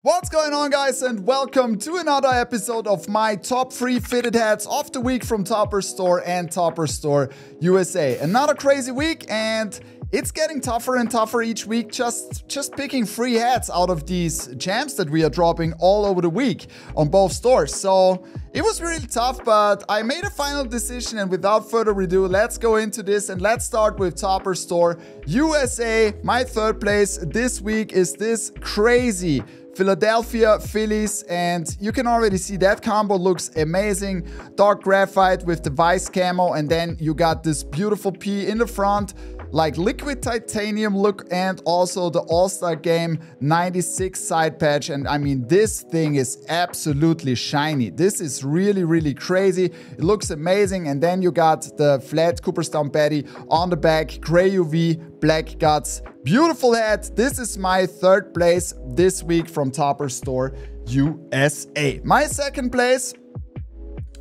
What's going on, guys, and welcome to another episode of my top 3 fitted hats of the week from Topperzstore and Topperzstore USA. Another crazy week, and it's getting tougher and tougher each week just picking free hats out of these gems that we are dropping all over the week on both stores. So it was really tough, but I made a final decision, and without further ado, let's go into this, and let's start with Topperzstore USA. My third place this week is this crazy Philadelphia Phillies, and you can already see that combo looks amazing. Dark graphite with the Vice camo, and then you got this beautiful P in the front, like liquid titanium look, and also the All-Star Game 96 side patch. And I mean, this thing is absolutely shiny. This is really crazy. It looks amazing. And then you got the flat Cooperstown Betty on the back, gray UV, black guts. Beautiful hat. This is my third place this week from Topperzstore USA. My second place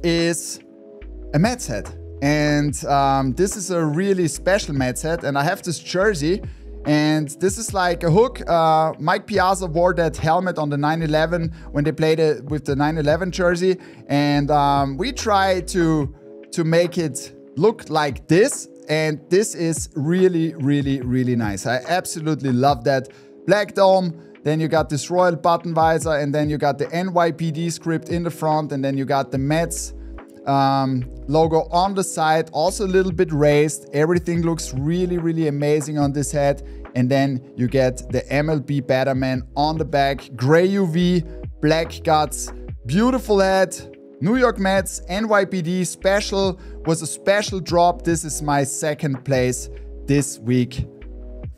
is a Mets hat. And this is a really special Mets hat, and I have this jersey, and this is like a hook. Mike Piazza wore that helmet on the 9/11 when they played it with the 9/11 jersey, and we try to make it look like this, and this is really nice. I absolutely love that. Black dome. Then you got this royal button visor, and then you got the NYPD script in the front, and then you got the Mets logo on the side, also a little bit raised. Everything looks really amazing on this hat. And then you get the MLB Batterman on the back, gray UV, black guts, beautiful hat. New York Mets, NYPD special, was a special drop. This is my second place this week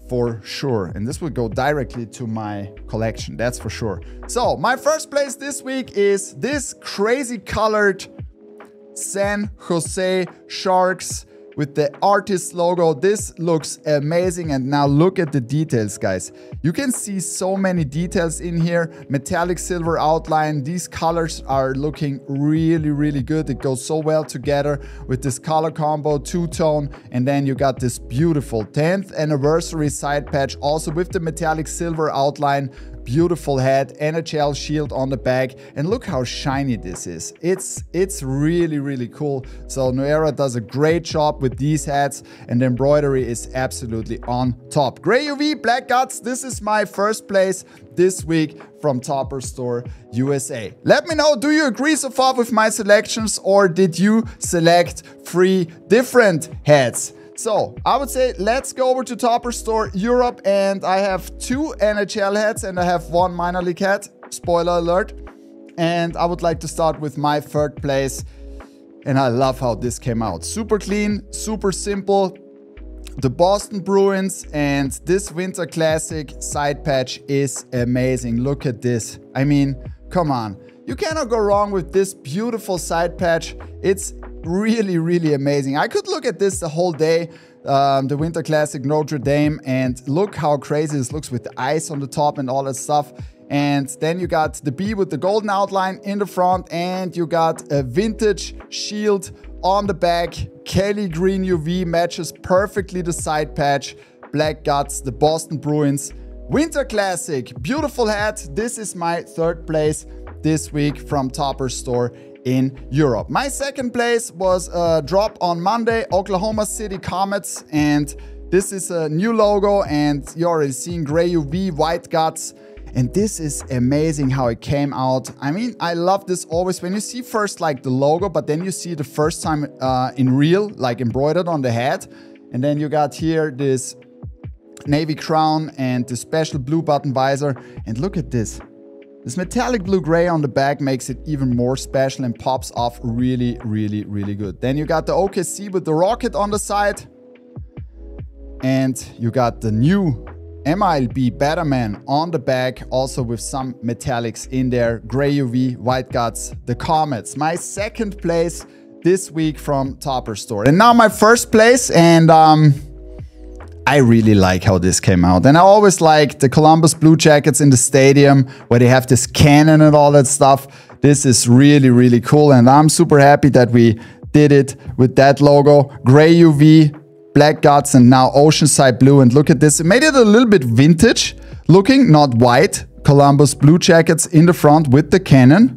for sure, and this will go directly to my collection, that's for sure. So my first place this week is this crazy colored San Jose Sharks with the artist logo. This looks amazing, and now look at the details, guys. You can see so many details in here. Metallic silver outline. These colors are looking really good. It goes so well together with this color combo, two-tone, and then you got this beautiful 10th anniversary side patch also with the metallic silver outline. Beautiful hat, NHL shield on the back, and look how shiny this is. It's really cool. So Noera does a great job with these hats, and the embroidery is absolutely on top. Gray UV, black guts. This is my first place this week from Topperzstore USA. Let me know, do you agree so far with my selections, or did you select 3 different hats? So I would say let's go over to Topperzstore Europe, and I have 2 NHL hats and I have 1 minor league hat, spoiler alert. And I would like to start with my third place, and I love how this came out. Super clean, super simple. The Boston Bruins, and this Winter Classic side patch is amazing. Look at this. I mean, come on. You cannot go wrong with this beautiful side patch. It's really amazing. I could look at this the whole day, the Winter Classic Notre Dame, and look how crazy this looks with the ice on the top and all that stuff. And then you got the B with the golden outline in the front, and you got a vintage shield on the back. Kelly green UV matches perfectly the side patch. Black guts, the Boston Bruins Winter Classic. Beautiful hat. This is my third place this week from Topperzstore in Europe. My second place was a drop on Monday, Oklahoma City Comets, and this is a new logo, and you're already seeing gray UV, white guts, and this is amazing how it came out. I mean, I love this always when you see first like the logo, but then you see the first time in real, like embroidered on the hat, and then you got here this navy crown and the special blue button visor, and look at this. This metallic blue-gray on the back makes it even more special and pops off really good. Then you got the OKC with the rocket on the side. And you got the new MLB Batterman on the back, also with some metallics in there. Gray UV, white guts, the Comets. My second place this week from Topperzstore. And now my first place, and I really like how this came out. And I always like the Columbus Blue Jackets in the stadium where they have this cannon and all that stuff. This is really cool, and I'm super happy that we did it with that logo. Gray UV, black guts, and now Oceanside blue. And look at this. It made it a little bit vintage. looking, not white. Columbus Blue Jackets in the front with the cannon.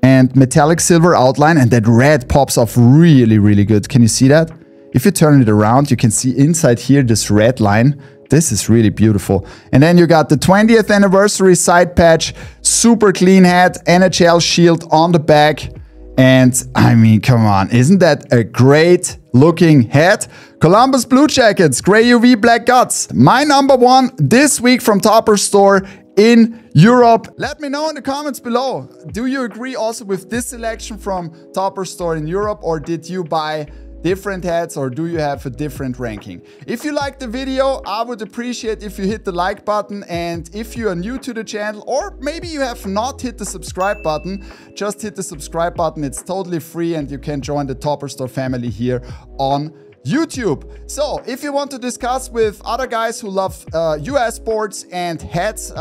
And metallic silver outline, and that red pops off really, really good. Can you see that? If you turn it around, you can see inside here this red line. This is really beautiful. And then you got the 20th anniversary side patch, super clean hat, NHL shield on the back. And I mean, come on, isn't that a great looking hat? Columbus Blue Jackets, gray UV black guts. My number one this week from Topperzstore in Europe. Let me know in the comments below. Do you agree also with this selection from Topperzstore in Europe, or did you buy different hats, or do you have a different ranking? If you liked the video, I would appreciate if you hit the like button, and if you are new to the channel, or maybe you have not hit the subscribe button, just hit the subscribe button. It's totally free and you can join the Topperzstore family here on YouTube. So if you want to discuss with other guys who love US sports and hats,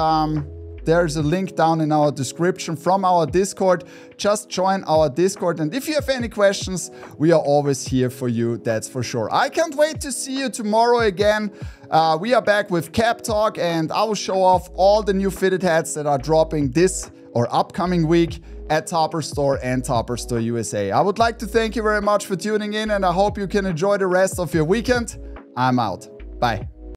there's a link down in our description from our Discord. Just join our Discord, and if you have any questions, we are always here for you, that's for sure. I can't wait to see you tomorrow again. We are back with Cap Talk, and I will show off all the new fitted hats that are dropping this or upcoming week at Topperzstore and Topperzstore USA. I would like to thank you very much for tuning in, and I hope you can enjoy the rest of your weekend. I'm out. Bye.